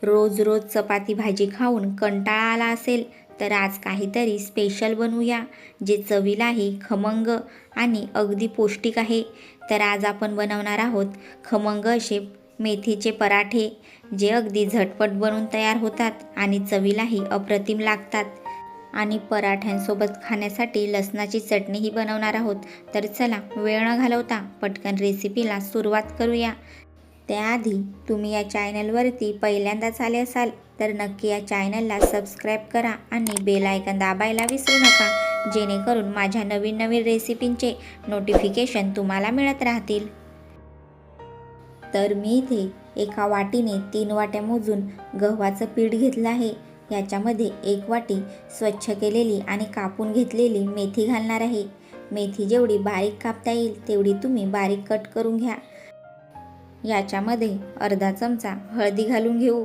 रोज रोज चपाती भाजी खाऊन कंटाळा आला असेल तर आज काहीतरी स्पेशल बनवूया, जे चवीलाही खमंग आणि अगदी पौष्टिक आहे. तर आज आपण बनवणार आहोत खमंग असे मेथीचे पराठे, जे अगदी झटपट बनवून तयार होतात आणि चवीलाही अप्रतिम लागतात. आणि पराठ्यांसोबत खाण्यासाठी लसणाची चटणीही बनवणार आहोत. तर चला वेळ न घालवता पटकन रेसिपीला सुरुवात करूया. त्याआधी तुम्ही या चॅनलवरती पहिल्यांदाच आले असाल तर नक्की या चॅनलला सबस्क्राईब करा आणि बेल आयकॉन दाबायला विसरू नका, जेणेकरून माझ्या नवीन नवीन रेसिपींचे नोटिफिकेशन तुम्हाला मिळत राहतील. तर मी इथे एका वाटीने 3 वाट्या मोजून गव्हाचं पीठ घेतलं आहे. याच्यामध्ये 1 वाटी स्वच्छ केलेली आणि कापून घेतलेली मेथी घालणार आहे. मेथी जेवढी बारीक कापता येईल तेवढी तुम्ही बारीक कट करून घ्या. याच्यामध्ये अर्धा चमचा हळदी घालून घेऊ.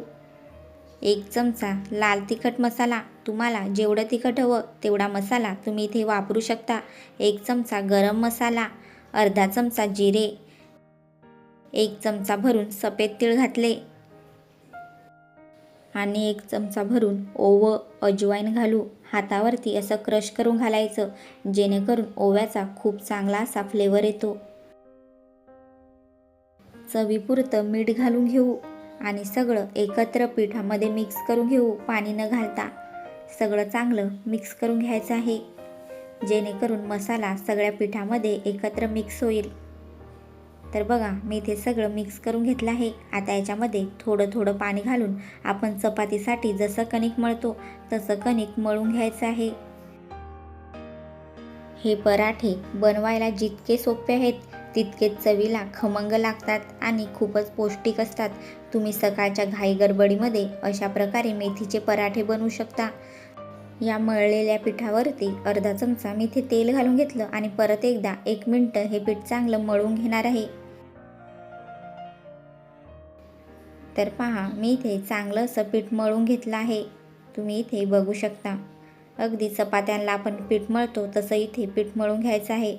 1 चमचा लाल तिखट मसाला, तुम्हाला जेवढं तिखट हवं तेवढा मसाला तुम्ही इथे वापरू शकता. 1 चमचा गरम मसाला, अर्धा चमचा जिरे, 1 चमचा भरून सफेद तीळ घातले आणि 1 चमचा भरून ओवं अजवाईन घालू. हातावरती असं क्रश करून घालायचं, जेणेकरून ओव्याचा खूप चांगला असा फ्लेवर येतो. चवीपुरतं मीठ घालून घेऊ आणि सगळं एकत्र पिठामध्ये मिक्स करून घेऊ. पाणी न घालता सगळं चांगलं मिक्स करून घ्यायचं आहे, जेणेकरून मसाला सगळ्या पिठामध्ये एकत्र मिक्स होईल. तर बघा, मी इथे सगळं मिक्स करून घेतलं आहे. आता याच्यामध्ये थोडं थोडं पाणी घालून आपण चपातीसाठी जसं कणिक मळतो तसं कणिक मळून घ्यायचं आहे. हे पराठे बनवायला जितके सोपे आहेत तितकेच चवीला खमंग लागतात आणि खूपच पौष्टिक असतात. तुम्ही सकाळच्या घाई गडबडीमध्ये अशा प्रकारे मेथीचे पराठे बनवू शकता. या मळलेल्या पिठावरती अर्धा चमचा मी इथे तेल घालून घेतलं आणि परत एकदा 1 मिनिट हे पीठ चांगलं मळून घेणार आहे. तर पहा, मी इथे चांगलं असं पीठ मळून घेतलं आहे. तुम्ही इथे बघू शकता, अगदी चपात्यांना आपण पीठ मळतो तसं इथे पीठ मळून घ्यायचं आहे.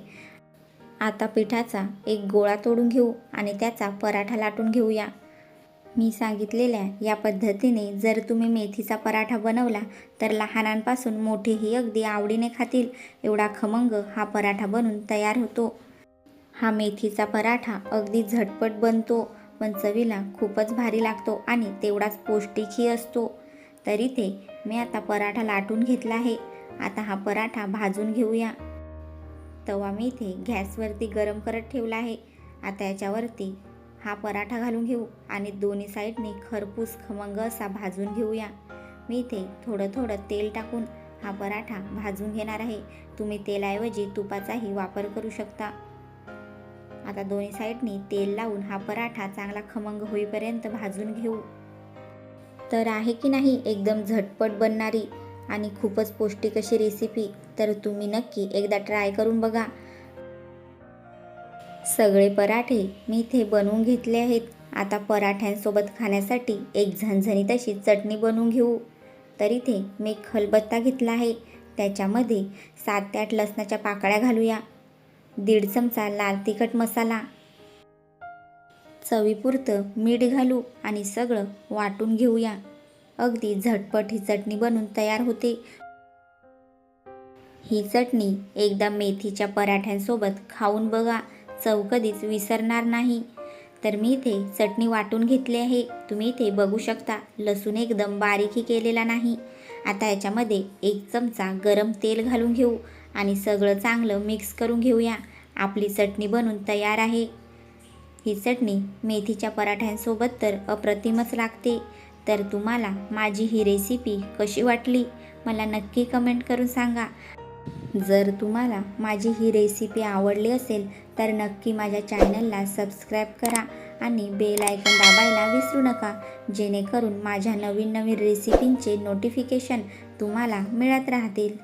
आता पिठाचा एक गोळा तोडून घेऊ आणि त्याचा पराठा लाटून घेऊया. मी सांगितलेल्या या पद्धतीने जर तुम्ही मेथीचा पराठा बनवला तर लहानांपासून मोठेही अगदी आवडीने खातील, एवढा खमंग हा पराठा बनून तयार होतो. हा मेथीचा पराठा अगदी झटपट बनतो, पण चवीला खूपच भारी लागतो आणि तेवढाच पौष्टिकही असतो. तर इथे मी आता पराठा लाटून घेतला आहे. आता हा पराठा भाजून घेऊया. तवा मी इथे गॅसवरती गरम करत ठेवला आहे. आता याच्यावरती हा पराठा घालून घेऊ आणि दोन्ही साईडने खरपूस खमंग असा भाजून घेऊया. मी इथे थोडं थोडं तेल टाकून हा पराठा भाजून घेणार आहे. तुम्ही तेलाऐवजी तुपाचाही वापर करू शकता. आता दोन्ही साईडने तेल लावून हा पराठा चांगला खमंग होईपर्यंत भाजून घेऊ. तर आहे की नाही एकदम झटपट बनणारी आणि खूपच पौष्टिक अशी रेसिपी. तर तुम्ही नक्की एकदा ट्राय करून बघा. सगळे पराठे मी इथे बनवून घेतले आहेत. आता पराठ्यांसोबत खाण्यासाठी एक झणझणीत अशी चटणी बनवून घेऊ. तर इथे मी खलबत्ता घेतला आहे. त्याच्यामध्ये 7 ते 8 लसणाच्या पाकळ्या घालूया. 1.5 चमचा लाल तिखट मसाला, चवीपुरतं मीठ घालू आणि सगळं वाटून घेऊया. अगदी झटपट ही चटणी बनून तयार होते. ही चटणी एकदा मेथीच्या पराठ्यांसोबत खाऊन बघा, चव कधीच विसरणार नाही. तर मी इथे चटणी वाटून घेतली आहे. तुम्ही इथे बघू शकता, लसूण एकदम बारीकही केलेला नाही. आता याच्यामध्ये 1 चमचा गरम तेल घालून घेऊ आणि सगळं चांगलं मिक्स करून घेऊया. आपली चटणी बनून तयार आहे. ही चटणी मेथीच्या पराठ्यांसोबत तर अप्रतिमच लागते. तर तुम्हाला माझी ही रेसिपी कशी वाटली मला नक्की कमेंट करून सांगा. जर तुम्हाला माझी ही रेसिपी आवडली असेल तर नक्की माझ्या चॅनलला सबस्क्राईब करा आणि बेल आयकॉन दाबायला विसरू नका, जेणेकरून माझ्या नवीन नवीन रेसिपींचे नोटिफिकेशन तुम्हाला मिळत राहतील.